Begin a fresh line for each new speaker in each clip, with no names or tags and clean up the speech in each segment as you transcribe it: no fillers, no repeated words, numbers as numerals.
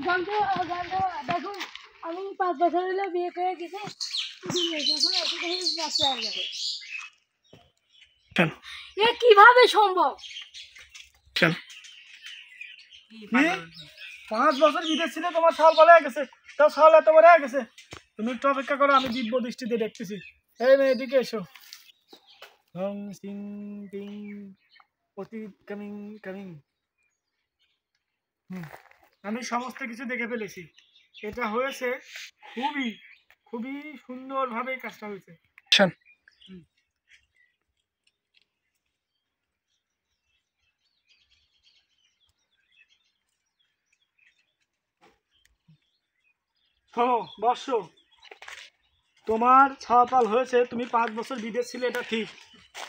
জানতো জানতো দেখুন আমি 5 বছর হলো বিয়ে করে গেছে এখন এত বাচ্চা হয়ে যাবে এ কিভাবে সম্ভব?
5 বছর বিদেশ ছিল তোমার সাল পালে গেছে তাও সাল এত বড় হয়ে গেছে তুমি একটু অপেক্ষা করো আমি দিব্য দৃষ্টিতে দেখতেছি এই মেয়ে এদিকে এসো হং সিং টিং অতীত কামিং কামিং আমি সমস্ত কিছু দেখে ফেলেছি এটা হয়েছে খুবই খুবই সুন্দরভাবে কাজটা হয়েছে শোনো বর্ষ তোমার ছাওয়াপাল হয়েছে তুমি 5 বছর বিদেশ ছিলে এটা ঠিক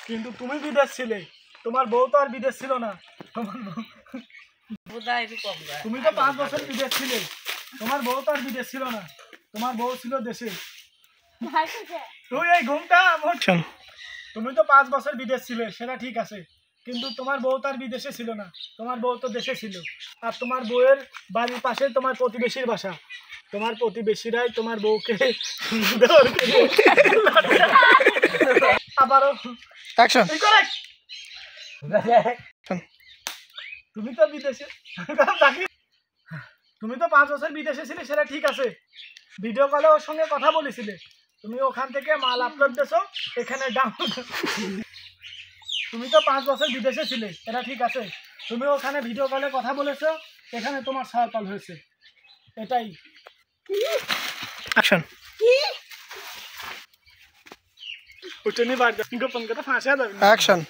কিন্তু তুমি বিদেশ ছিলে তোমার বউ তো আর বিদেশ ছিল না তোমার তুমি তো 5 বছর বিদেশ ছিলে তোমার বউ তো আর বিদেশ ছিল না তোমার বউ ছিল দেশে তুই এই ঘুমটা তুমি তো 5 বছর বিদেশ ছিলে সেটা ঠিক আছে কিন্তু তোমার বউ তো আর বিদেশে ছিল না তোমার বউ তো দেশে ছিল আর তোমার বউয়ের বাড়ির পাশে তোমার প্রতিবেশীর বাসা তোমার প্রতিবেশীরাই তোমার বউকে আবারও তুমি তো বিদেশে তুমি তো 5 বছর বিদেশে ছিলে সেটা ঠিক আছে ভিডিও কলে ওর সঙ্গে কথা বলেছিলে তুমি ওখান থেকে মাল আপলোড দিছো এখানে ডাউনলোড তুমি তো 5 বছর বিদেশে ছিলে এটা ঠিক আছে তুমি ওখানে ভিডিও কলে কথা বলেছো এখানে তোমার ছাওয়াপাল হয়েছে এটাই অ্যাকশন উঠে বাড়ি যাই গোপন কথা ফাঁসা যাবে অ্যাকশন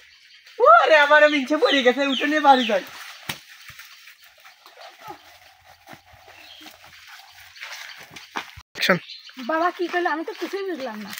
ওরে আমারে মিনছে পড়ে গেছে উঠে নিয়ে বাড়ি যাই
বাবা কি করলো আমি তো কিছুই বুঝলাম না